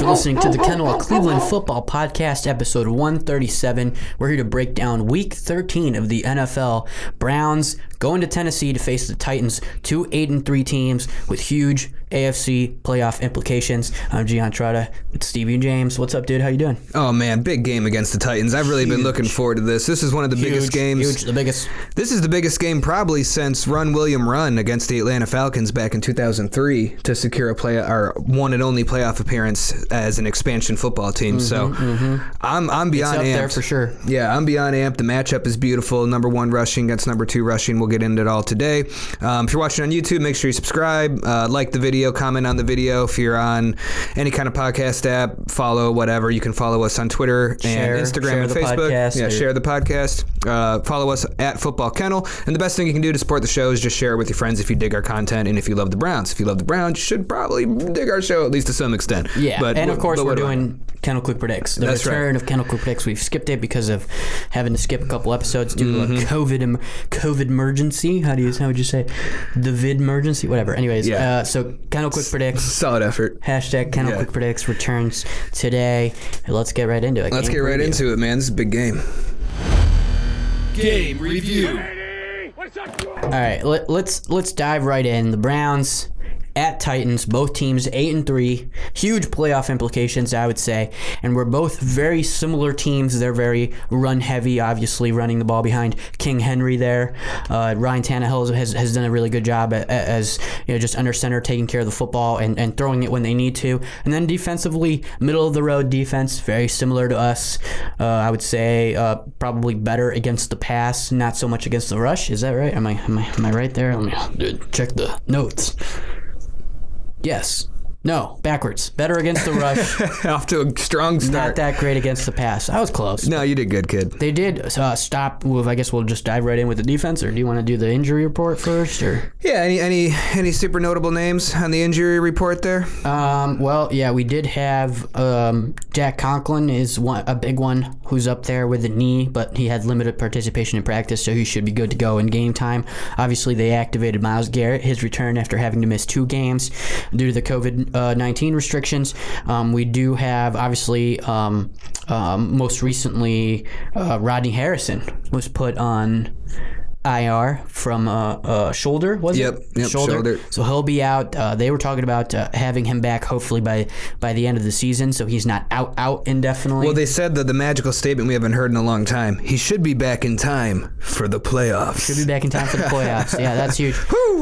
listening to the Kennel, a Cleveland football podcast, episode 137. We're here to break down week 13 of the NFL. Browns going to Tennessee to face the Titans, two 8-3 teams with huge AFC playoff implications. I'm Gian Trotta with Stevie and James. What's up, dude? How you doing? Oh, man, big game against the Titans. I've really been looking forward to this. This is one of the biggest games. Huge, the biggest. This is the biggest game probably since Run William Run against the Atlanta Falcons back in 2003 to secure our one and only playoff appearance as an expansion football team. I'm beyond it's up amped. There for sure. Yeah, I'm beyond amped. The matchup is beautiful. Number 1 rushing against number 2 rushing. We'll get into it all today. If you're watching on YouTube, make sure you subscribe, like the video, comment on the video. If you're on any kind of podcast app, follow whatever. You can follow us on Twitter and Instagram and Facebook. Share the podcast. Follow us at Football Kennel. And the best thing you can do to support the show is just share it with your friends if you dig our content and if you love the Browns. If you love the Browns, you should probably dig our show at least to some extent. Yeah, and of course we're doing Kennel Quick Predicts. The return of Kennel Quick Predicts. We've skipped it because of having to skip a couple episodes due to a COVID emergency. How would you say? The vid emergency? Whatever. Anyways, so Kennel Quick Predicts. Solid effort. Hashtag Kennel Quick Predicts returns today. Let's get right into it. Let's get right into it, man. This is a big game. Game review. All right, let's dive right in. The Browns at Titans, both teams 8-3, huge playoff implications, I would say, and we're both very similar teams. They're very run heavy, obviously running the ball behind King Henry there. Ryan Tannehill has done a really good job as just under center, taking care of the football and throwing it when they need to. And then defensively, middle of the road defense, very similar to us. I would say probably better against the pass, not so much against the rush. Is that right? Am I right there? Let me check the notes. Yes. No, backwards. Better against the rush. Off to a strong start. Not that great against the pass. I was close. No, you did good, kid. They did stop. Well, I guess we'll just dive right in with the defense, or do you want to do the injury report first? Or yeah, any super notable names on the injury report there? Well, yeah, we did have Jack Conklin is a big one who's up there with a knee, but he had limited participation in practice, so he should be good to go in game time. Obviously, they activated Myles Garrett, his return after having to miss 2 games due to the COVID-19 restrictions. We do have, obviously, most recently, Rodney Harrison was put on IR from shoulder, was it? Yep, shoulder. So he'll be out. They were talking about having him back hopefully by the end of the season, so he's not out indefinitely. Well, they said the magical statement we haven't heard in a long time. He should be back in time for the playoffs. Should be back in time for the playoffs. Yeah, that's huge.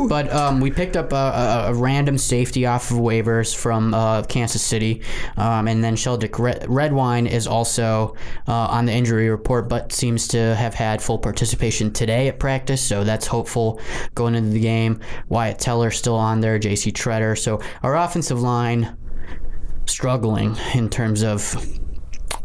But we picked up a random safety off of waivers from Kansas City, and then Sheldrick Redwine is also on the injury report, but seems to have had full participation today at practice, so that's hopeful going into the game. Wyatt Teller still on there, J.C. Treader. So our offensive line struggling in terms of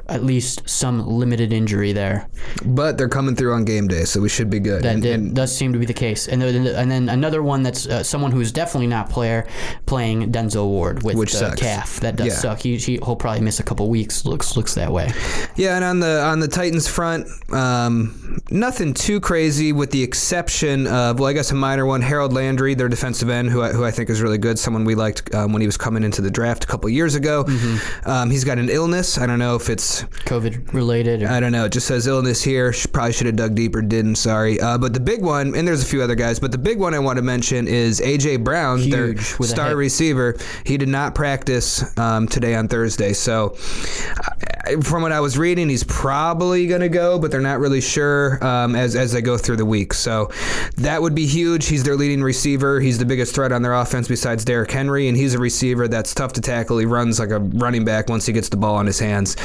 at least some limited injury there. But they're coming through on game day, so we should be good. That does seem to be the case. And then another one that's someone who's definitely not playing Denzel Ward with the calf. That does suck. He'll probably miss a couple weeks. Looks that way. Yeah, and on the Titans front, nothing too crazy with the exception of, well, I guess a minor one, Harold Landry, their defensive end, who I think is really good, someone we liked when he was coming into the draft a couple years ago. He's got an illness. I don't know if it's COVID related. I don't know. It just says illness here. Probably should have dug deeper. Didn't. Sorry. But the big one, and there's a few other guys, but the big one I want to mention is A.J. Brown, their star receiver. He did not practice today on Thursday. So from what I was reading, he's probably going to go, but they're not really sure as they go through the week. So that would be huge. He's their leading receiver. He's the biggest threat on their offense besides Derrick Henry, and he's a receiver that's tough to tackle. He runs like a running back once he gets the ball in his hands.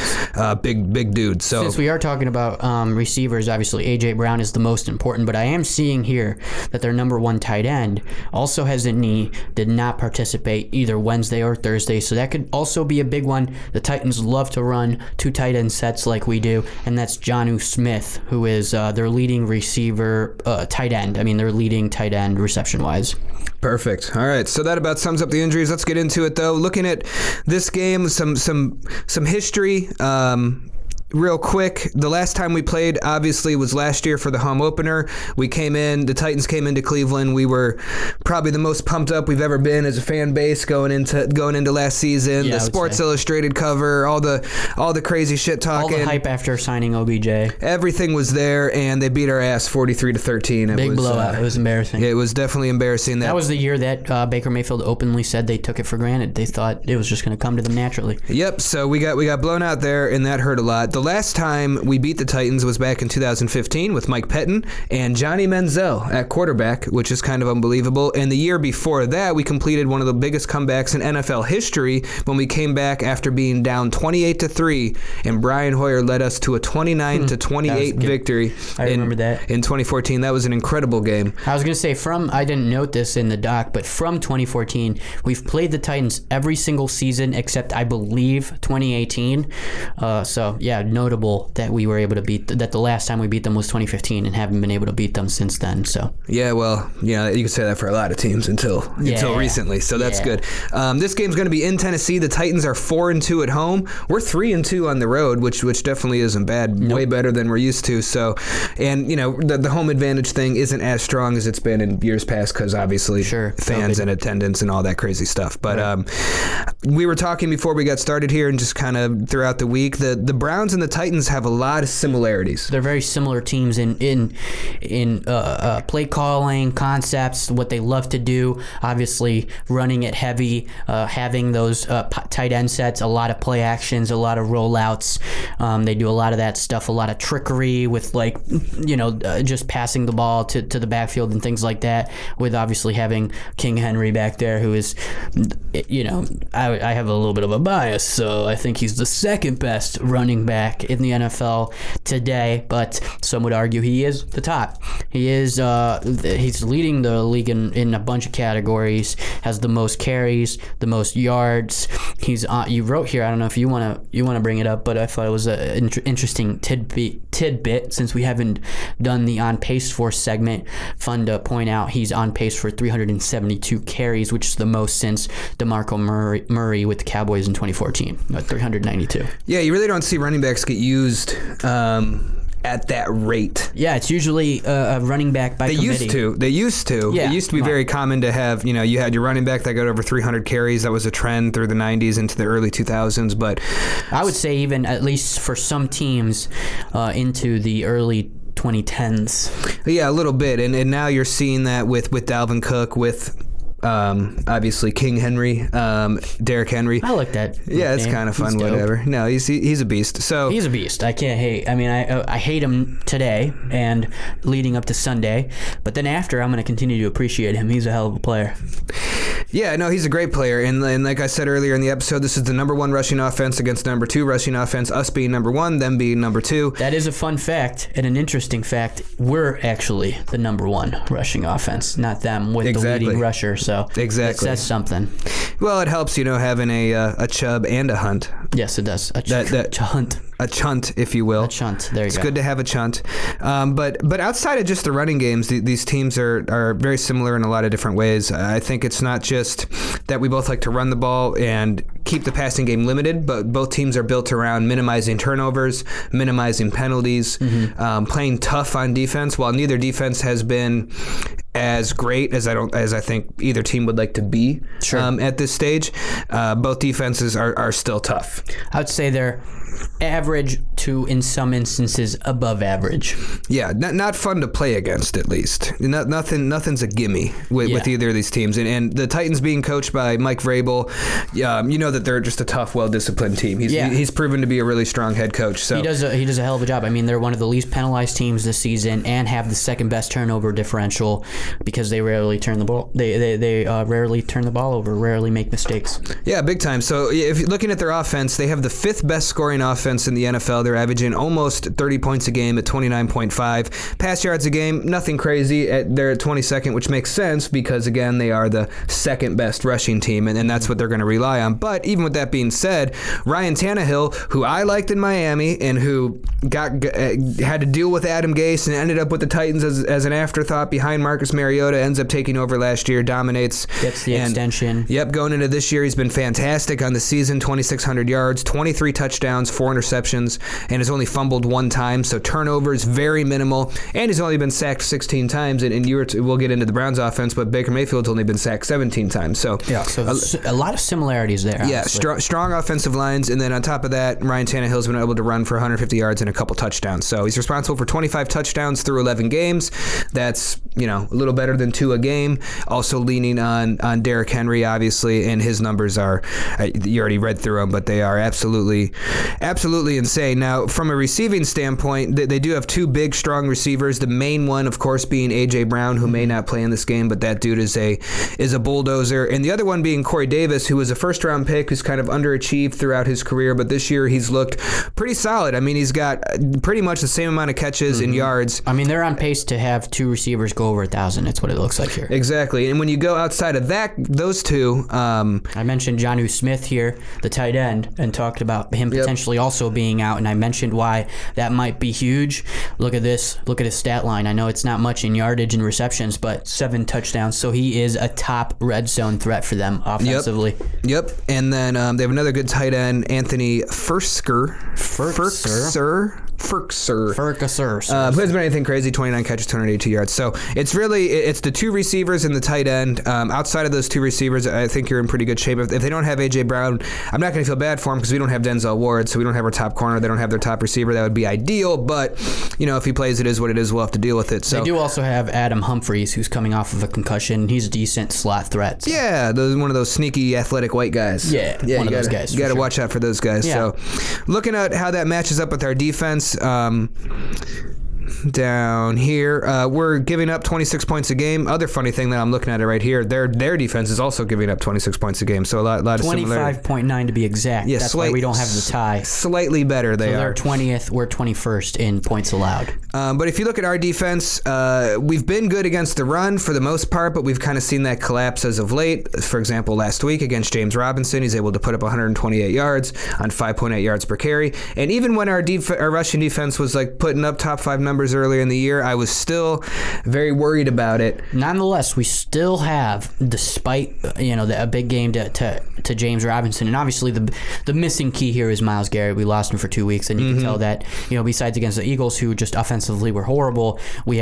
Big dude. So since we are talking about receivers, obviously A.J. Brown is the most important, but I am seeing here that their number 1 tight end also has a knee, did not participate either Wednesday or Thursday, so that could also be a big one. The Titans love to run 2 tight end sets like we do, and that's Jonnu Smith, who is their leading receiver, tight end. I mean, their leading tight end reception-wise. Perfect. All right, so that about sums up the injuries. Let's get into it, though. Looking at this game, some history. real quick, the last time we played obviously was last year for the home opener. The Titans came into Cleveland. We were probably the most pumped up we've ever been as a fan base going into last season. Yeah, the Sports Illustrated cover, all the crazy shit talking. All the hype after signing OBJ. Everything was there, and they beat our ass 43-13. Big blowout. It was embarrassing. It was definitely embarrassing. That was the year that Baker Mayfield openly said they took it for granted. They thought it was just going to come to them naturally. Yep. So we got blown out there, and that hurt a lot. The last time we beat the Titans was back in 2015 with Mike Pettin and Johnny Manziel at quarterback, which is kind of unbelievable. And the year before that, we completed one of the biggest comebacks in NFL history when we came back after being down 28-3, and Brian Hoyer led us to a 29-28 victory. I remember that. In 2014. That was an incredible game. I was going to say, I didn't note this in the doc, but from 2014, we've played the Titans every single season except, I believe, 2018. So, yeah, notable that we were able to that the last time we beat them was 2015 and haven't been able to beat them since then. So yeah, well, yeah, you can say that for a lot of teams until recently. So that's good. This game's going to be in Tennessee. The Titans are 4-2 at home. We're 3-2 on the road, which definitely isn't bad. Nope. Way better than we're used to. So, and the home advantage thing isn't as strong as it's been in years past because obviously fans and attendance and all that crazy stuff. But we were talking before we got started here and just kind of throughout the week. The Browns and the Titans have a lot of similarities. They're very similar teams in play calling, concepts, what they love to do. Obviously, running it heavy, having those tight end sets, a lot of play actions, a lot of rollouts. They do a lot of that stuff, a lot of trickery with just passing the ball to the backfield and things like that. With obviously having King Henry back there, who is, I have a little bit of a bias, so I think he's the second best running back in the NFL today, but some would argue he is the top. He is he's leading the league in a bunch of categories, has the most carries, the most yards. He's you wrote here, I don't know if you want to bring it up, but I thought it was an interesting tidbit since we haven't done the on pace for segment. Fun to point out he's on pace for 372 carries, which is the most since DeMarco Murray with the Cowboys in 2014 at 392. Yeah, you really don't see running backs get used at that rate. Yeah, it's usually a running back by committee. They used to. Yeah, it used to be very common to have, you had your running back that got over 300 carries. That was a trend through the 90s into the early 2000s. But I would say even at least for some teams into the early 2010s. Yeah, a little bit. And now you're seeing that with Dalvin Cook, with obviously King Henry, Derrick Henry. I like that. Yeah, it's kind of fun. Whatever. No, he's a beast. So he's a beast. I can't hate. I mean, I hate him today and leading up to Sunday, but then after, I'm going to continue to appreciate him. He's a hell of a player. Yeah, no, he's a great player, and like I said earlier in the episode, this is the number one rushing offense against number two rushing offense. Us being number one, them being number two. That is a fun fact and an interesting fact. We're actually the number one rushing offense, not them with the leading rusher. So exactly, it says something. Well, it helps, having a Chubb and a Hunt. Yes, it does. Hunt. A chunt, if you will. A chunt. There you go. It's good to have a chunt. But outside of just the running games, these teams are very similar in a lot of different ways. I think it's not just that we both like to run the ball and keep the passing game limited, but both teams are built around minimizing turnovers, minimizing penalties, playing tough on defense. While neither defense has been as great as I think either team would like to be at this stage, both defenses are still tough. I would say they're average to, in some instances, above average. Yeah, not fun to play against, at least. Nothing's a gimme with either of these teams. And the Titans being coached by Mike Vrabel, you know that they're just a tough, well-disciplined team. He's proven to be a really strong head coach. So he does a hell of a job. I mean, they're one of the least penalized teams this season and have the second best turnover differential because they rarely turn the ball. They rarely turn the ball over, rarely make mistakes. Yeah, big time. So if you're looking at their offense, they have the fifth best scoring offense in the NFL. They're averaging almost 30 points a game at 29.5. Pass yards a game, nothing crazy. They're at 22nd, which makes sense because, again, they are the second best rushing team, and that's what they're going to rely on. But even with that being said, Ryan Tannehill, who I liked in Miami and who had to deal with Adam Gase and ended up with the Titans as an afterthought behind Marcus Mariota, ends up taking over last year, dominates. Gets the extension. Yep, going into this year, he's been fantastic on the season, 2,600 yards, 23 touchdowns, 4 interceptions, and has only fumbled 1 time, so turnovers very minimal, and he's only been sacked 16 times, and we'll get into the Browns offense, but Baker Mayfield's only been sacked 17 times. So a lot of similarities there. Yeah, strong offensive lines, and then on top of that, Ryan Tannehill's been able to run for 150 yards and a couple touchdowns. So he's responsible for 25 touchdowns through 11 games. That's, a little better than 2 a game. Also leaning on Derrick Henry, obviously, and his numbers are, you already read through them, but they are absolutely insane. Now, from a receiving standpoint, they do have 2 big, strong receivers. The main one, of course, being A.J. Brown, who may not play in this game, but that dude is a bulldozer. And the other one being Corey Davis, who was a first-round pick who's kind of underachieved throughout his career, but this year he's looked pretty solid. I mean, he's got pretty much the same amount of catches and yards. I mean, they're on pace to have 2 receivers go over 1,000. That's what it looks like here. Exactly. And when you go outside of those 2... I mentioned Jonnu Smith here, the tight end, and talked about him potentially also being out, and I mentioned why that might be huge. Look at this. Look at his stat line. I know it's not much in yardage and receptions, but 7 touchdowns, so he is a top red zone threat for them offensively. Yep. And then they have another good tight end, Anthony Firkser. Who hasn't been anything crazy, 29 catches, 282 yards. So it's the 2 receivers and the tight end. Outside of those 2 receivers, I think you're in pretty good shape. If they don't have A.J. Brown, I'm not going to feel bad for him because we don't have Denzel Ward, so we don't have our top corner. They don't have their top receiver. That would be ideal, but, if he plays, it is what it is. We'll have to deal with it. So they do also have Adam Humphries, who's coming off of a concussion. He's a decent slot threat. So. Yeah, one of those sneaky athletic white guys. Yeah, one of those guys. You got to watch out for those guys. Yeah. So looking at how that matches up with our defense, down here, we're giving up 26 points a game. Other funny thing that I'm looking at it right here, their defense is also giving up 26 points a game, so a lot of similarity. 25.9 to be exact. Yeah, that's why we don't have the tie. Slightly better they are. They're 20th, we're 21st in points allowed. But if you look at our defense, we've been good against the run for the most part, but we've kind of seen that collapse as of late. For example, last week against James Robinson, he's able to put up 128 yards on 5.8 yards per carry. And even when our rushing defense was like putting up top 5 numbers earlier in the year, I was still very worried about it. Nonetheless, we still have, despite a big game to James Robinson, and obviously the missing key here is Myles Garrett. We lost him for 2 weeks, and you can tell that besides against the Eagles, who just offensively were horrible, we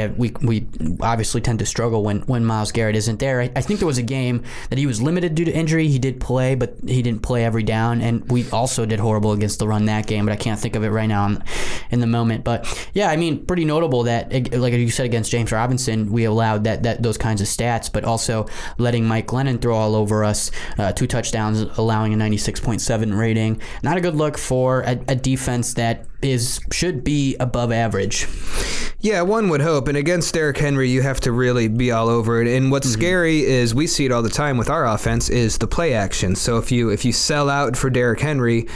obviously tend to struggle when Myles Garrett isn't there. I think there was a game that he was limited due to injury. He did play, but he didn't play every down, and we also did horrible against the run that game, but I can't think of it right now in the moment. But yeah, I mean, pretty notable that, like you said, against James Robinson, we allowed those kinds of stats, but also letting Mike Glennon throw all over us, 2 touchdowns, allowing a 96.7 rating. Not a good look for a defense that should be above average. Yeah, one would hope. And against Derrick Henry, you have to really be all over it. And what's scary is we see it all the time with our offense is the play action. So if you sell out for Derrick Henry,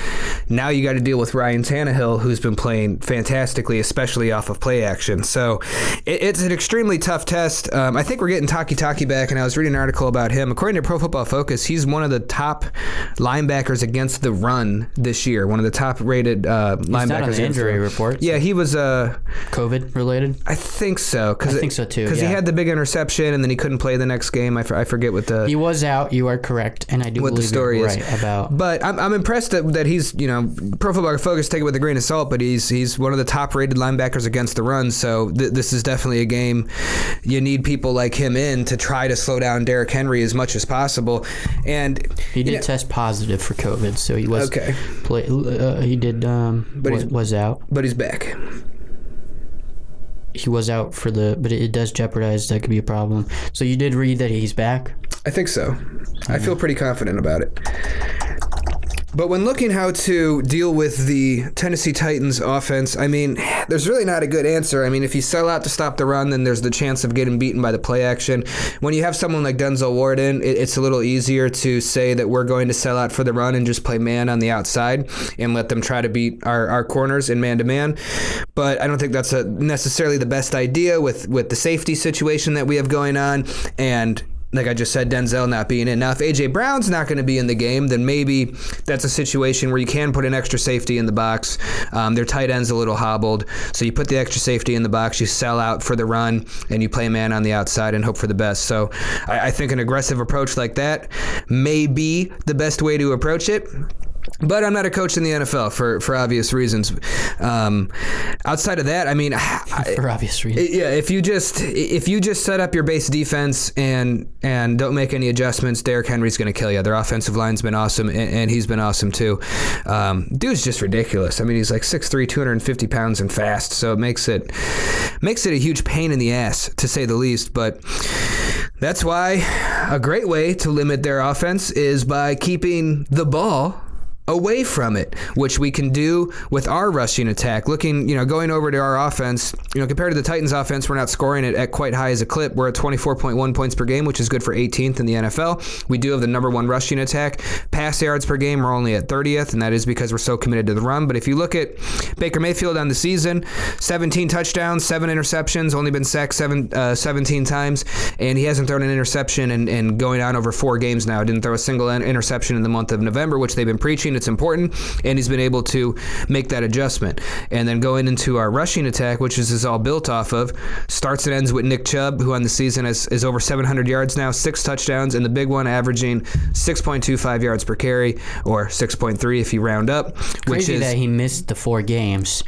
now you got to deal with Ryan Tannehill, who's been playing fantastically, especially off of play action. So it's an extremely tough test. I think we're getting Taki back, and I was reading an article about him. According to Pro Football Focus, he's one of the top linebackers against the run this year. One of the top rated linebackers. Injury report. Yeah, he was COVID related. I think so. I think so too. Because he had the big interception and then he couldn't play the next game. I forget what the. He was out. You are correct, and I do what believe the story you're is right about. But I'm impressed that he's Pro Football Focus, take it with a grain of salt, but he's one of the top rated linebackers against the run. So this is definitely a game you need people like him in to try to slow down Derrick Henry as much as possible. And he did test positive for COVID, so he was okay. He did. Was out, but he's back. He was out but it does jeopardize. That could be a problem. So you did read that he's back? I think so. I feel pretty confident about it. But when looking how to deal with the Tennessee Titans offense, I mean, there's really not a good answer. I mean, if you sell out to stop the run, then there's the chance of getting beaten by the play action. When you have someone like Denzel Ward in, it's a little easier to say that we're going to sell out for the run and just play man on the outside and let them try to beat our corners in man-to-man. But I don't think that's necessarily the best idea with the safety situation that we have going on. And like I just said, Denzel not being in. Now, if A.J. Brown's not going to be in the game, then maybe that's a situation where you can put an extra safety in the box. Their tight end's a little hobbled, so you put the extra safety in the box, you sell out for the run, and you play man on the outside and hope for the best. So I think an aggressive approach like that may be the best way to approach it. But I'm not a coach in the NFL for obvious reasons. Outside of that, I mean, for obvious reasons. Yeah, if you just set up your base defense and don't make any adjustments, Derrick Henry's going to kill you. Their offensive line's been awesome, and he's been awesome too. Dude's just ridiculous. I mean, he's like 6'3", 250 pounds and fast, so it makes it a huge pain in the ass, to say the least. But that's why a great way to limit their offense is by keeping the ball away from it, which we can do with our rushing attack. Going over to our offense, compared to the Titans offense, we're not scoring it at quite high as a clip. We're at 24.1 points per game, which is good for 18th in the NFL. We do have the number one rushing attack. Pass yards per game, we're only at 30th, and that is because we're so committed to the run. But if you look at Baker Mayfield on the season, 17 touchdowns, 7 interceptions, only been sacked 17 times, and he hasn't thrown an interception in going on over 4 games now. Didn't throw a single interception in the month of November, which they've been preaching. It's important, and he's been able to make that adjustment. And then going into our rushing attack, which is all built off of, starts and ends with Nick Chubb, who on the season is over 700 yards now, 6 touchdowns, and the big one averaging 6.25 yards per carry, or 6.3 if you round up. Crazy that he missed the 4 games,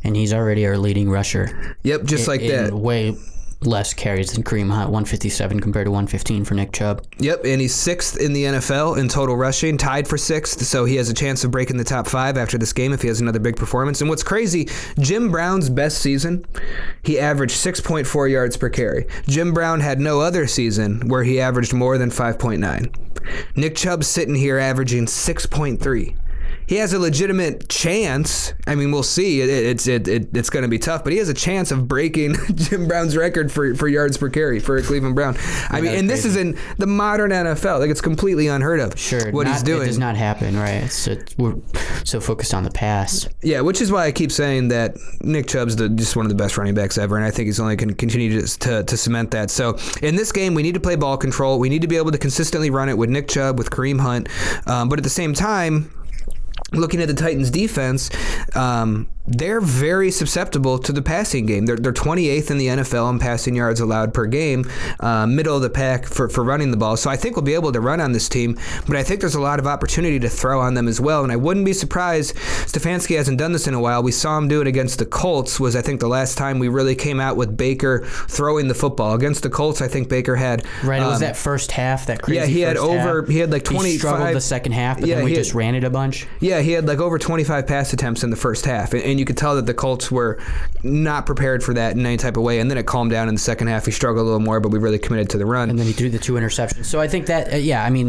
and he's already our leading rusher. Yep, just like that. Way less carries than Kareem Hunt, 157 compared to 115 for Nick Chubb. Yep, and he's 6th in the NFL in total rushing, tied for 6th, so he has a chance of breaking the top 5 after this game if he has another big performance. And what's crazy, Jim Brown's best season, he averaged 6.4 yards per carry. Jim Brown had no other season where he averaged more than 5.9. Nick Chubb's sitting here averaging 6.3. He has a legitimate chance. I mean, we'll see. It's going to be tough, but he has a chance of breaking Jim Brown's record for yards per carry for a Cleveland Brown. I mean, and this is in the modern NFL. Like, it's completely unheard of. Sure, what he's doing. It does not happen, right? We're so focused on the pass. Yeah, which is why I keep saying that Nick Chubb's just one of the best running backs ever, and I think he's only going to continue to cement that. So in this game, we need to play ball control. We need to be able to consistently run it with Nick Chubb, with Kareem Hunt, but at the same time, looking at the Titans' defense, they're very susceptible to the passing game. They're 28th in the NFL in passing yards allowed per game, middle of the pack for running the ball. So I think we'll be able to run on this team, but I think there's a lot of opportunity to throw on them as well. And I wouldn't be surprised. Stefanski hasn't done this in a while. We saw him do it against the Colts, was I think the last time we really came out with Baker throwing the football. Against the Colts, I think Baker had... Right, it was that first half, that crazy he had half. He had like 25... He struggled the second half, but then we just ran it a bunch. Yeah, he had like over 25 pass attempts in the first half, and you could tell that the Colts were not prepared for that in any type of way, and then it calmed down in the second half. He struggled a little more, but we really committed to the run. And then he threw the 2 interceptions. So I think that,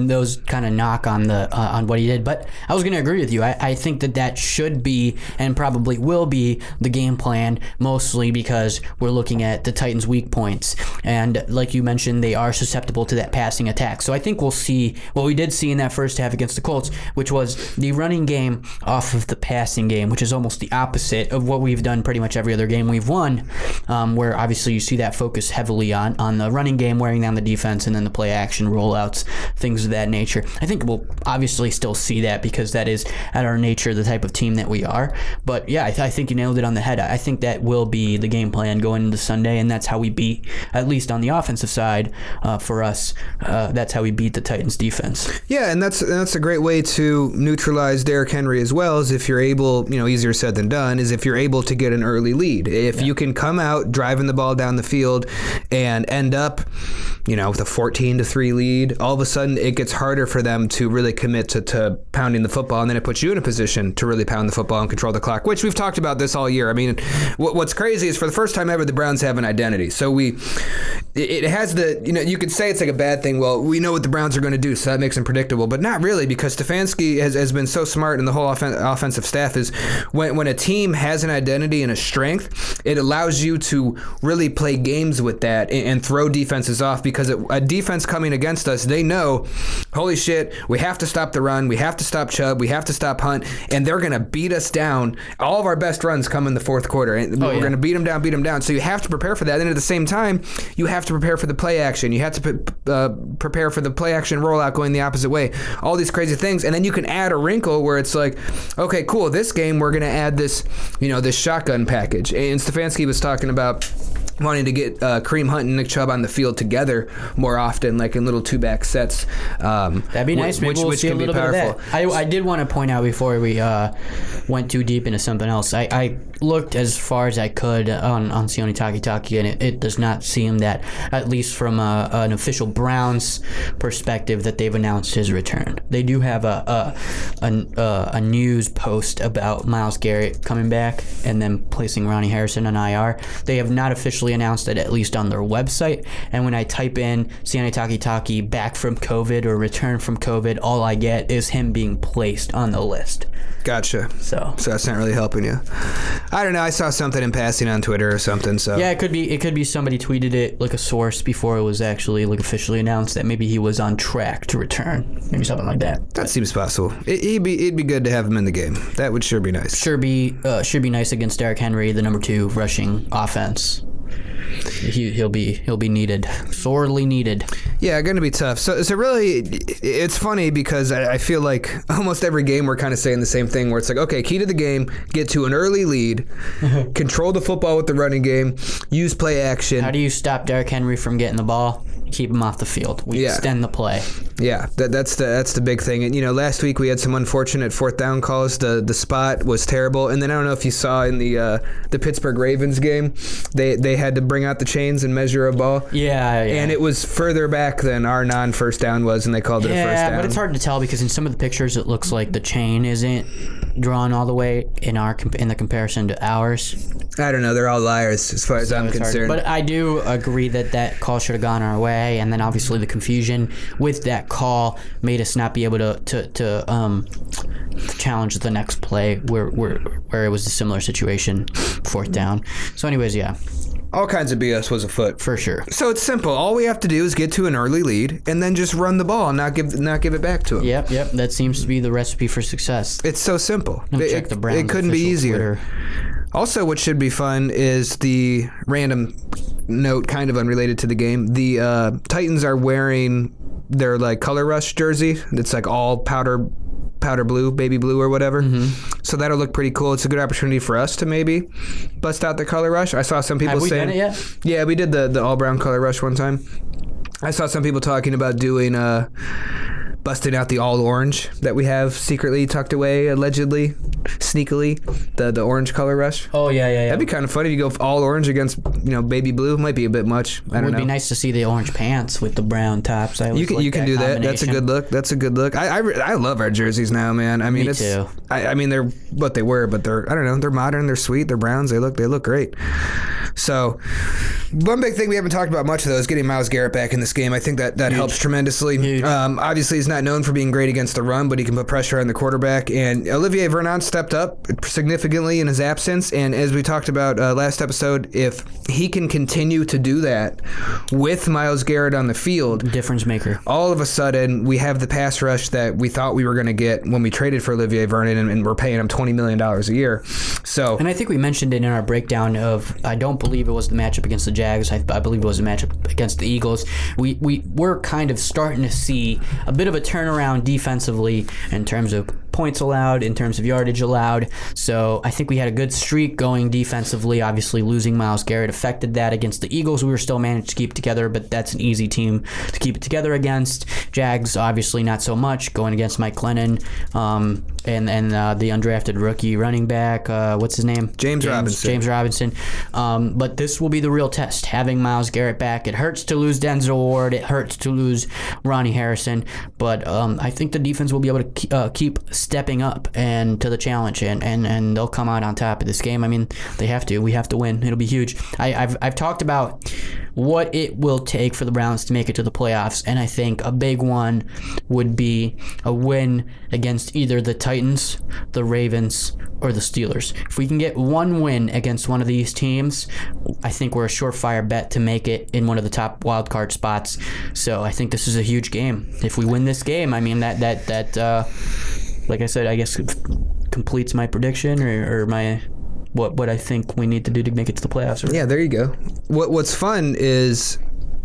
those kind of knock on what he did. But I was going to agree with you. I think that should be, and probably will be, the game plan, mostly because we're looking at the Titans' weak points. And like you mentioned, they are susceptible to that passing attack. So I think we'll see what we did see in that first half against the Colts, which was the running game off of the passing game, which is almost the opposite of what we've done pretty much every other game we've won, where obviously you see that focus heavily on the running game, wearing down the defense, and then the play action rollouts, things of that nature. I think we'll obviously still see that because that is at our nature the type of team that we are. But yeah, I think you nailed it on the head. I think that will be the game plan going into Sunday, and that's how we beat, at least on the offensive side, for us, that's how we beat the Titans defense. Yeah, and that's a great way to neutralize Derrick Henry as well, is if you're able, easier said than done, is if you're able to get an early lead. If you can come out driving the ball down the field and end up, with a 14-3 lead, all of a sudden it gets harder for them to really commit to pounding the football, and then it puts you in a position to really pound the football and control the clock, which we've talked about this all year. I mean, what's crazy is for the first time ever, the Browns have an identity. So it has you could say it's like a bad thing. Well, we know what the Browns are going to do, so that makes them predictable, but not really, because Stefanski has been so smart, and the whole offensive staff is when a team has an identity and a strength, it allows you to really play games with that and throw defenses off, because because a defense coming against us, they know, holy shit, we have to stop the run, we have to stop Chubb, we have to stop Hunt, and they're going to beat us down. All of our best runs come in the fourth quarter, and we're going to beat them down. So you have to prepare for that, and at the same time, you have to prepare for the play action. You have to prepare for the play action rollout going the opposite way. All these crazy things, and then you can add a wrinkle where it's like, okay, cool, this game we're going to add this, this shotgun package. And Stefanski was talking about wanting to get Kareem Hunt and Nick Chubb on the field together more often, like in little two-back sets. That'd be nice. Maybe we'll see a little bit of that. I did want to point out before we went too deep into something else. I looked as far as I could on Sione Takitaki, and it does not seem that, at least from an official Browns perspective, that they've announced his return. They do have a news post about Myles Garrett coming back and then placing Rodney Harrison on IR. They have not officially announced it, at least on their website. And when I type in Sione Takitaki back from COVID or return from COVID, all I get is him being placed on the list. Gotcha. So that's not really helping you. I don't know. I saw something in passing on Twitter or something. So yeah, it could be somebody tweeted it, like a source, before it was actually like officially announced that maybe he was on track to return, maybe something like that. That seems possible. It'd be good to have him in the game. That would sure be nice. Should be nice against Derrick Henry, the number 2 rushing offense. He'll be needed, sorely needed. Yeah, going to be tough. So really, it's funny because I feel like almost every game we're kind of saying the same thing, where it's like, okay, key to the game, get to an early lead, control the football with the running game, use play action. How do you stop Derrick Henry from getting the ball? Keep him off the field. We extend the play. Yeah, that's the big thing. And last week we had some unfortunate fourth down calls. The spot was terrible. And then I don't know if you saw in the Pittsburgh Ravens game, they had to bring out the chains and measure a ball. Yeah. And it was further back than our non-first down was, and they called it a first down. Yeah, but it's hard to tell because in some of the pictures it looks like the chain isn't drawn all the way in the comparison to ours. I don't know. They're all liars as far as I'm concerned. But I do agree that call should have gone our way. And then obviously the confusion with that call made us not be able to challenge the next play where it was a similar situation, fourth down. So anyways, yeah. All kinds of BS was afoot. For sure. So it's simple. All we have to do is get to an early lead and then just run the ball and not give it back to him. Yep. That seems to be the recipe for success. It's so simple. Check the Browns it couldn't be easier. Twitter. Also, what should be fun is the random note, kind of unrelated to the game. The Titans are wearing their like color rush jersey. It's like all powder blue, baby blue or whatever. Mm-hmm. So that'll look pretty cool. It's a good opportunity for us to maybe bust out the color rush. I saw some people saying, have we done it yet? Yeah, we did the all brown color rush one time. I saw some people talking about doing busting out the all orange that we have secretly tucked away, allegedly, sneakily, the orange color rush. Oh yeah. That'd be kind of funny to go all orange against baby blue. Might be a bit much. I don't know. It would be nice to see the orange pants with the brown tops. You can do that. That's a good look. I love our jerseys now, man. I mean, Me too. I mean, they're what they were, but I don't know. They're modern. They're sweet. They're browns. They look great. So, one big thing we haven't talked about much though is getting Myles Garrett back in this game. I think that helps tremendously. Obviously, he's not known for being great against the run, but he can put pressure on the quarterback. And Olivier Vernon stepped up significantly in his absence. And as we talked about last episode, if he can continue to do that with Myles Garrett on the field, difference maker. All of a sudden, we have the pass rush that we thought we were going to get when we traded for Olivier Vernon, and we're paying him $20 million a year. So, and I think we mentioned it in our breakdown of, I don't believe it was the matchup against the Jags. I believe it was a matchup against the Eagles. We were kind of starting to see a bit of a turnaround defensively in terms of points allowed, in terms of yardage allowed. So I think we had a good streak going defensively. Obviously, losing Myles Garrett affected that. Against the Eagles, we were still managed to keep it together, but that's an easy team to keep it together against. Jags, obviously not so much, going against Mike Glennon and the undrafted rookie running back. What's his name? James Robinson. But this will be the real test, having Myles Garrett back. It hurts to lose Denzel Ward. It hurts to lose Rodney Harrison. But I think the defense will be able to keep stepping up and to the challenge, and they'll come out on top of this game. I mean, they have to. We have to win. It'll be huge. I've talked about what it will take for the Browns to make it to the playoffs, and I think a big one would be a win against either the Titans, the Ravens, or the Steelers. If we can get one win against one of these teams, I think we're a surefire bet to make it in one of the top wild card spots. So I think this is a huge game. If we win this game, I mean that like I said, I guess completes my prediction or my what I think we need to do to make it to the playoffs. Yeah, there you go. What's fun is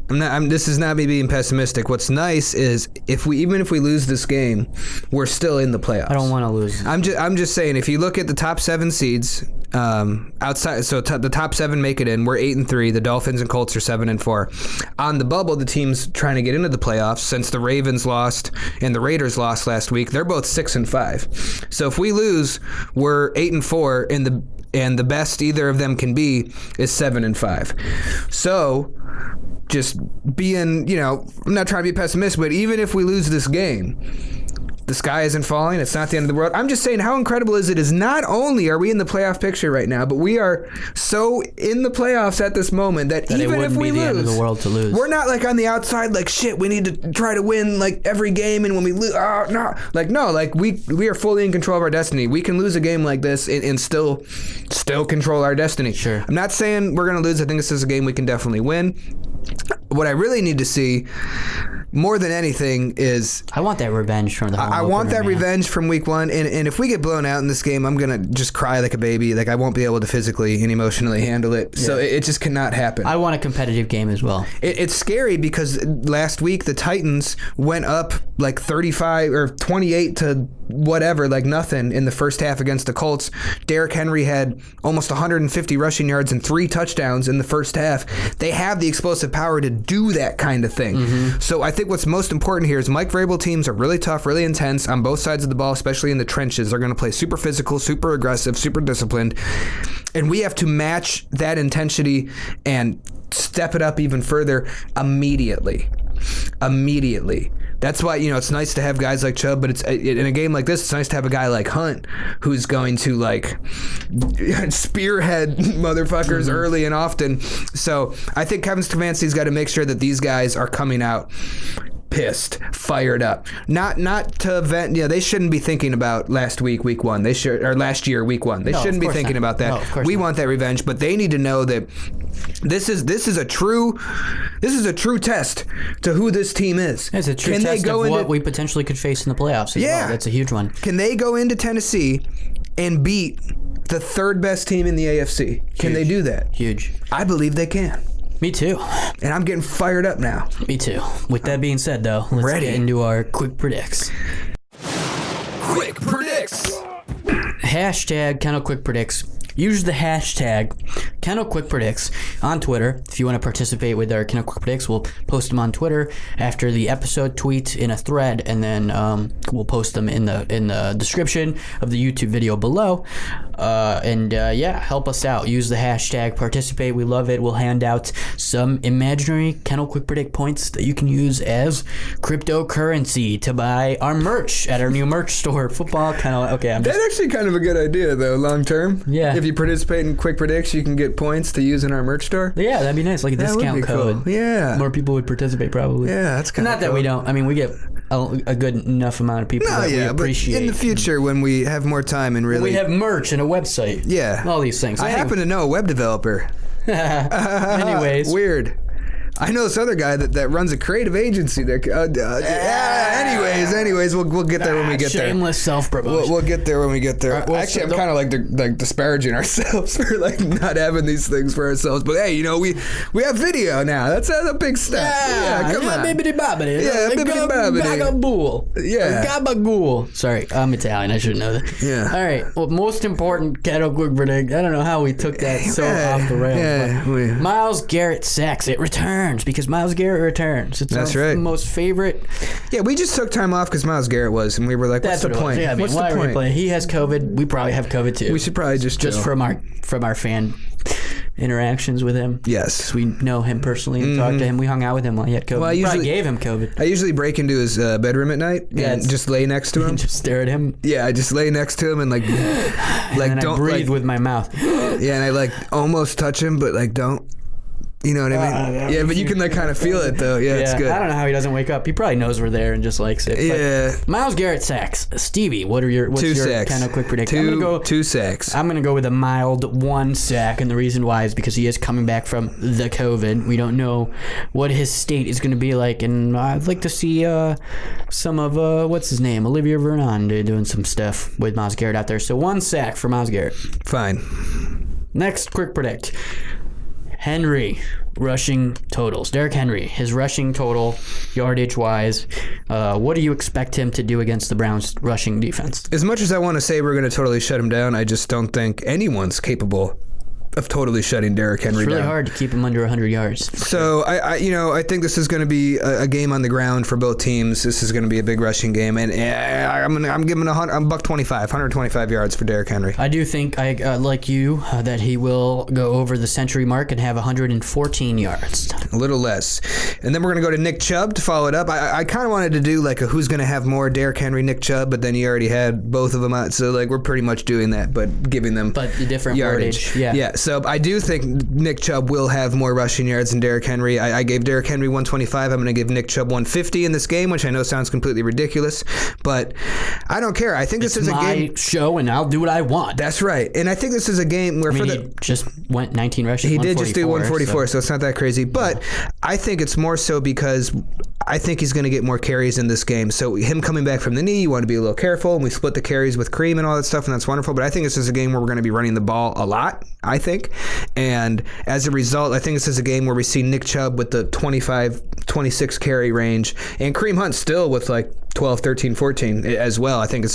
this is not me being pessimistic. What's nice is even if we lose this game, we're still in the playoffs. I don't want to lose. I'm just saying, if you look at the top 7 seeds outside, so the top 7 make it in. We're 8-3. The Dolphins and Colts are 7-4. On the bubble, the teams trying to get into the playoffs, since the Ravens lost and the Raiders lost last week, they're both 6-5. So if we lose, we're 8-4, and the best either of them can be is 7-5. So just being, I'm not trying to be pessimistic, but even if we lose this game, the sky isn't falling. It's not the end of the world. I'm just saying, how incredible is it is not only are we in the playoff picture right now, but we are so in the playoffs at this moment that even if we lose, the end of the world to lose. We're not like on the outside like, shit, we need to try to win like every game, and when we lose, we are fully in control of our destiny. We can lose a game like this and still control our destiny. Sure. I'm not saying we're going to lose. I think this is a game we can definitely win. What I really need to see more than anything is I want that revenge from the home I want that man. revenge from week 1, and if we get blown out in this game, I'm gonna just cry like a baby. Like, I won't be able to physically and emotionally handle it. So it just cannot happen. I want a competitive game as well. It's scary because last week the Titans went up like 35 or 28 to whatever, like nothing in the first half against the Colts. Derrick Henry had almost 150 rushing yards and 3 touchdowns in the first half. They have the explosive power to do that kind of thing. Mm-hmm. So I think what's most important here is Mike Vrabel teams are really tough, really intense on both sides of the ball, especially in the trenches. They're going to play super physical, super aggressive, super disciplined. And we have to match that intensity and step it up even further immediately. That's why, it's nice to have guys like Chubb, but it's in a game like this, it's nice to have a guy like Hunt who's going to like spearhead motherfuckers early and often. So I think Kevin Stefanski's got to make sure that these guys are coming out pissed, fired up. Not to vent. They shouldn't be thinking about last week, week 1. They should, or last year, week 1. They shouldn't be thinking about that. No, of course we not. want that revenge, but they need to know that this is a true test to who this team is. It's a true test of what we potentially could face in the playoffs. Well. That's a huge one. Can they go into Tennessee and beat the 3rd best team in the AFC? Can they do that? Huge. I believe they can. Me too. And I'm getting fired up now. Me too. With that being said, though, let's get into our quick predicts. Quick predicts. Hashtag Kennel Quick Predicts. Use the hashtag Kennel Quick Predicts on Twitter. If you want to participate with our Kennel Quick Predicts, we'll post them on Twitter after the episode tweet in a thread, and then we'll post them in the description of the YouTube video below. Help us out. Use the hashtag, participate. We love it. We'll hand out some imaginary Kennel Quick Predict points that you can use as cryptocurrency to buy our merch at our new merch store, Football Kennel. Okay, That's actually kind of a good idea, though, long term. Yeah. If you participate in Quick Predicts, you can get points to use in our merch store. Yeah, that'd be nice. Like a discount code. Cool. Yeah. More people would participate, probably. Yeah, that's kind of Not that we don't. I mean, we get a good enough amount of people that we appreciate. But in the future, when we have more time and really... We have merch and a website. Yeah. All these things. I happen to know a web developer. Anyways. Weird. I know this other guy that runs a creative agency. Anyways, we'll get there when we get there. Shameless self-promotion. We'll get there when we get there. Right, well, actually, I'm kind of like disparaging ourselves for like not having these things for ourselves. But hey, we have video now. That's a big step. Yeah, come on. Bibbidi-bobbidi. Yeah, bibbidi-bobbidi. Gagabool. Yeah. Gabagool. Sorry, I'm Italian. I should know that. Yeah. All right. Well, most important Kennel Quick Predict. I don't know how we took that off the rails. Yeah. Myles Garrett sacks. It returns because Myles Garrett returns. It's our most favorite. Yeah, we just took time off because Myles Garrett was, and we were like, what's the point? Yeah, what's the point? He has COVID. We probably have COVID too. We should probably just from our fan interactions with him. Yes. 'Cause we know him personally and talked to him. We hung out with him while he had COVID. Well, I Probably gave him COVID. I usually break into his bedroom at night and just lay next to him. And just stare at him. Yeah, I just lay next to him and and don't I breathe with my mouth. Yeah, and I almost touch him, but don't. You know what I mean? Yeah, but you can kind of feel it though. Yeah, it's good. I don't know how he doesn't wake up. He probably knows we're there and just likes it. Yeah. Myles Garrett sacks. Stevie, what's your sacks. kind of quick prediction? I'm gonna go 2 sacks. I'm gonna go with a mild 1 sack, and the reason why is because he is coming back from the COVID. We don't know what his state is gonna be like, and I'd like to see some of what's his name, Olivier Vernon, doing some stuff with Myles Garrett out there. So 1 sack for Myles Garrett. Fine. Next quick predict. Henry rushing totals. Derrick Henry, his rushing total, yardage wise. What do you expect him to do against the Browns' rushing defense? As much as I want to say we're going to totally shut him down, I just don't think anyone's capable of totally shutting Derrick Henry down. It's really hard to keep him under 100 yards. So I think this is going to be a game on the ground for both teams. This is going to be a big rushing game, and I'm giving a $125, 125 yards for Derrick Henry. I do think like you that he will go over the century mark and have 114 yards. A little less, and then we're going to go to Nick Chubb to follow it up. I kind of wanted to do a who's going to have more, Derrick Henry, Nick Chubb, but then you already had both of them out, so we're pretty much doing that, but giving them the different yardage. Wordage. Yeah. So I do think Nick Chubb will have more rushing yards than Derrick Henry. I gave Derrick Henry 125. I'm going to give Nick Chubb 150 in this game, which I know sounds completely ridiculous, but I don't care. I think this is a game. My show, and I'll do what I want. That's right, and I think this is a game where he just went 19 rushes. He did just do 144, so it's not that crazy. But I think it's more so because I think he's going to get more carries in this game. So him coming back from the knee, you want to be a little careful, and we split the carries with Kareem and all that stuff, and that's wonderful. But I think this is a game where we're going to be running the ball a lot, I think. And as a result, I think this is a game where we see Nick Chubb with the 25, 26 carry range, and Kareem Hunt still with 12, 13, 14 as well. I think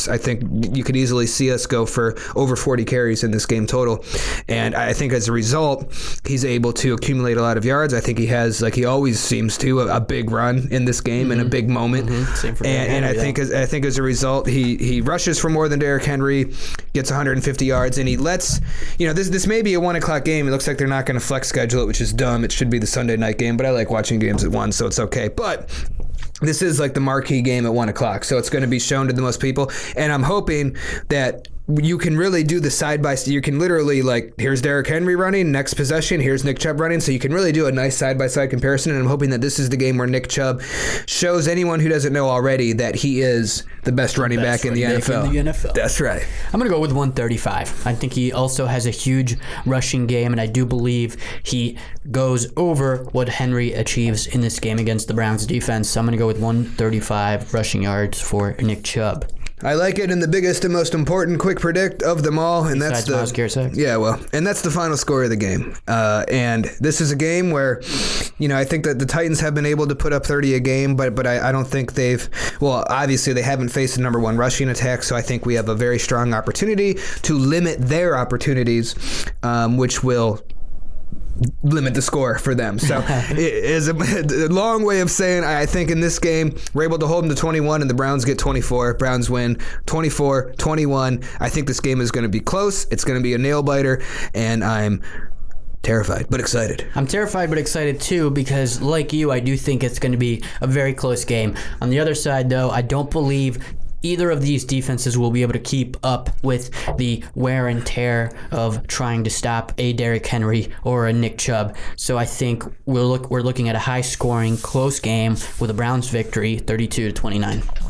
you could easily see us go for over 40 carries in this game total. And I think as a result, he's able to accumulate a lot of yards. I think he has, he always seems to, a big run in this game and a big moment. Same for and I think as a result, he rushes for more than Derrick Henry, gets 150 yards, and he lets, this may be a 1 o'clock game. It looks like they're not going to flex schedule it, which is dumb. It should be the Sunday night game, but I like watching games at 1, so it's okay. But this is the marquee game at 1 o'clock, so it's going to be shown to the most people. And I'm hoping that you can really do the side-by-side. You can literally, here's Derrick Henry running, next possession, here's Nick Chubb running. So you can really do a nice side-by-side comparison. And I'm hoping that this is the game where Nick Chubb shows anyone who doesn't know already that he is the best running back in the NFL. That's right. I'm going to go with 135. I think he also has a huge rushing game, and I do believe he goes over what Henry achieves in this game against the Browns defense. So I'm going to go with 135 rushing yards for Nick Chubb. I like it, and the biggest and most important quick predict of them all, and that's the Myles Garrett sack. Yeah, and that's the final score of the game. And this is a game where, I think that the Titans have been able to put up 30 a game, but I don't think obviously they haven't faced a number 1 rushing attack, so I think we have a very strong opportunity to limit their opportunities, which will limit the score for them. So it is a long way of saying I think in this game we're able to hold them to 21 and the Browns get 24. Browns win 24-21. I think this game is going to be close. It's going to be a nail biter, and I'm terrified but excited. I'm terrified but excited too, because like you, I do think it's going to be a very close game. On the other side though, I don't believe either of these defenses will be able to keep up with the wear and tear of trying to stop a Derrick Henry or a Nick Chubb. So I think we're looking at a high-scoring, close game with a Browns victory, 32-29.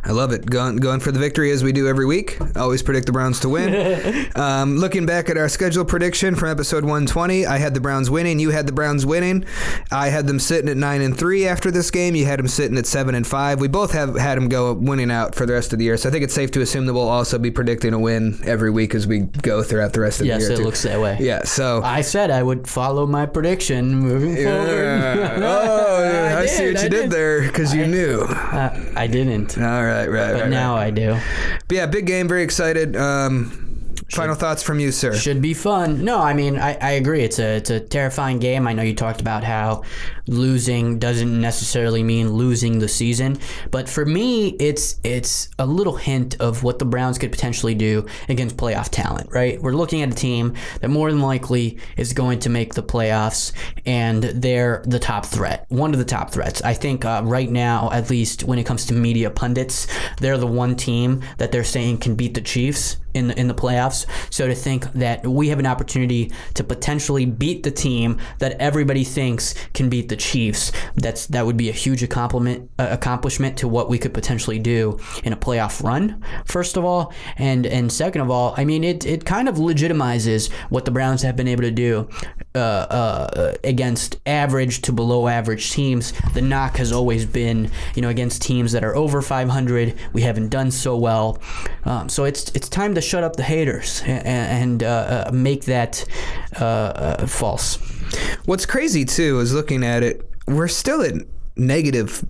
I love it. Going for the victory as we do every week. Always predict the Browns to win. Looking back at our schedule prediction from episode 120, I had the Browns winning. You had the Browns winning. I had them sitting at 9-3 after this game. You had them sitting at 7-5. We both have had them go winning out for the rest of the year. So I think it's safe to assume that we'll also be predicting a win every week as we go throughout the rest of the year. Yes, it looks that way. Yeah. So I said I would follow my prediction moving forward. I see what you did there because you knew. I didn't. All right. But now I do. But yeah, big game. Very excited. Final thoughts from you, sir. Should be fun. No, I mean, I agree. It's a terrifying game. I know you talked about how losing doesn't necessarily mean losing the season, but for me, it's a little hint of what the Browns could potentially do against playoff talent, right? We're looking at a team that more than likely is going to make the playoffs, and they're the top threat, one of the top threats. I think right now, at least when it comes to media pundits, they're the one team that they're saying can beat the Chiefs in the playoffs. So to think that we have an opportunity to potentially beat the team that everybody thinks can beat the Chiefs, that would be a huge accomplishment to what we could potentially do in a playoff run, first of all. And second of all, I mean, it kind of legitimizes what the Browns have been able to do against average to below average teams. The knock has always been, against teams that are over 500, we haven't done so well. So it's time to shut up the haters and make that false. What's crazy too is looking at it, we're still at negative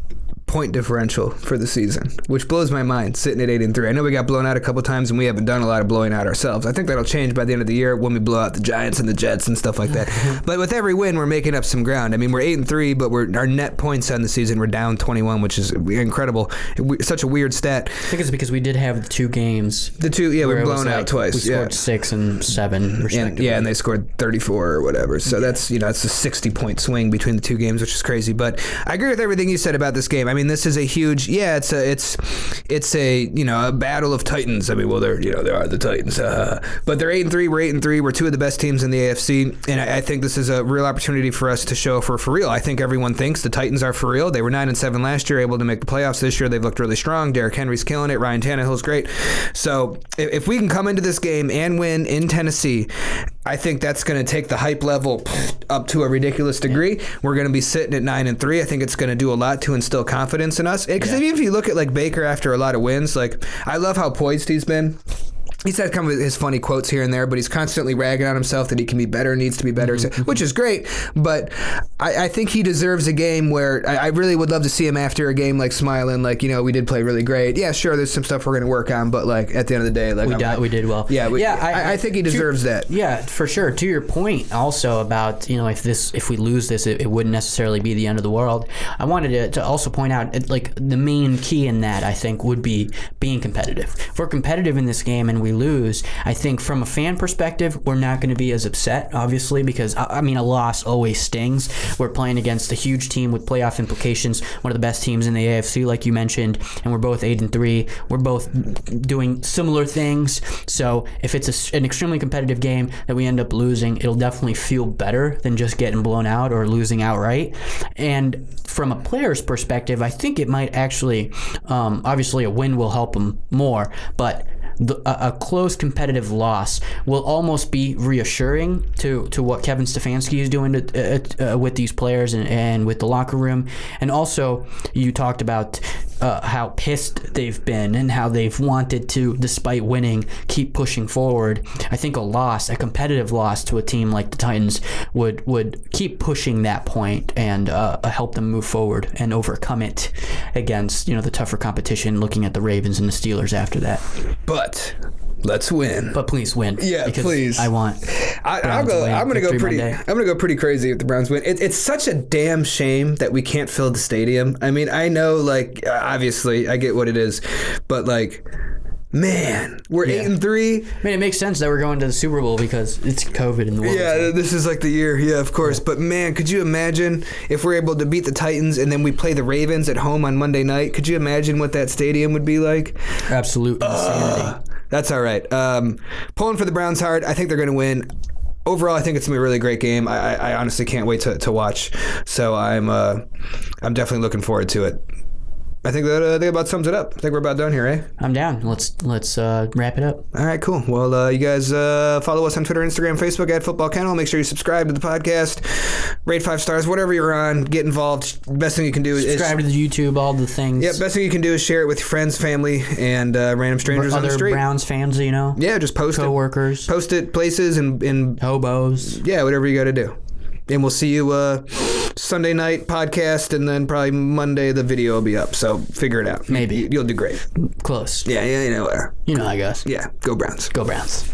point differential for the season, which blows my mind, sitting at 8-3. I know we got blown out a couple times, and we haven't done a lot of blowing out ourselves. I think that'll change by the end of the year when we blow out the Giants and the Jets and stuff like that. But with every win, we're making up some ground. I mean, we're 8-3, but our net points on the season, we're down 21, which is incredible. Such a weird stat. I think it's because we did have the two games. We're blown out twice. We scored 6 and 7, respectively. And they scored 34 or whatever. So that's a 60-point swing between the two games, which is crazy. But I agree with everything you said about this game. I mean, this is a huge, it's a battle of titans. I mean, well, they are the Titans, but they're 8-3. We're 8-3. We're two of the best teams in the AFC, and I think this is a real opportunity for us to show if we're for real. I think everyone thinks the Titans are for real. They were 9-7 last year, able to make the playoffs this year. They've looked really strong. Derrick Henry's killing it. Ryan Tannehill's great. So if we can come into this game and win in Tennessee, I think that's going to take the hype level up to a ridiculous degree. We're going to be sitting at 9-3. I think it's going to do a lot to instill confidence in us. Because even if you look at like Baker after a lot of wins, like I love how poised he's been. He's had kind of his funny quotes here and there, but he's constantly ragging on himself that he can be better, needs to be better, which is great. But I think he deserves a game where I really would love to see him after a game like smiling, like, we did play really great. Yeah, sure, there's some stuff we're going to work on, but like at the end of the day, like we did well. Yeah, I think he deserves that. Yeah, for sure. To your point also about, if we lose this, it wouldn't necessarily be the end of the world. I wanted to also point out, like, the main key in that, I think, would be being competitive. If we're competitive in this game and we lose, I think from a fan perspective, we're not going to be as upset, obviously, because a loss always stings. We're playing against a huge team with playoff implications, one of the best teams in the AFC, like you mentioned, and we're both 8-3. We're both doing similar things. So if it's an extremely competitive game that we end up losing, it'll definitely feel better than just getting blown out or losing outright. And from a player's perspective, I think it might actually, obviously a win will help them more, but a close competitive loss will almost be reassuring to what Kevin Stefanski is doing with these players and with the locker room. And also, you talked about how pissed they've been and how they've wanted to, despite winning, keep pushing forward. I think a competitive loss to a team like the Titans would keep pushing that point and help them move forward and overcome it against the tougher competition, looking at the Ravens and the Steelers after that. But let's win. But please win. Yeah, please. I want. I'm gonna go pretty crazy if the Browns win. It's such a damn shame that we can't fill the stadium. I mean, I know, like, obviously, I get what it is, but like, man, we're 8-3. I mean, it makes sense that we're going to the Super Bowl because it's COVID in the world. Yeah, this is like the year. Yeah, of course. But man, could you imagine if we're able to beat the Titans and then we play the Ravens at home on Monday night? Could you imagine what that stadium would be like? Absolute insanity. That's all right. Pulling for the Browns hard. I think they're going to win. Overall, I think it's going to be a really great game. I honestly can't wait to watch. So I'm definitely looking forward to it. I think that about sums it up. I think we're about done here, eh? I'm down. Let's wrap it up. All right, cool. Well, you guys follow us on Twitter, Instagram, Facebook at Football Kennel. Make sure you subscribe to the podcast. Rate 5 stars, whatever you're on. Get involved. Best thing you can do is subscribe to the YouTube, all the things. Yeah, best thing you can do is share it with your friends, family, and random strangers on the street. Other Browns fans, Yeah, just post coworkers. Post it places and hobos. Yeah, whatever you got to do. And we'll see you Sunday night podcast, and then probably Monday the video will be up. So figure it out. Maybe. You'll do great. Close. Yeah, you know where. I guess. Yeah, go Browns. Go Browns.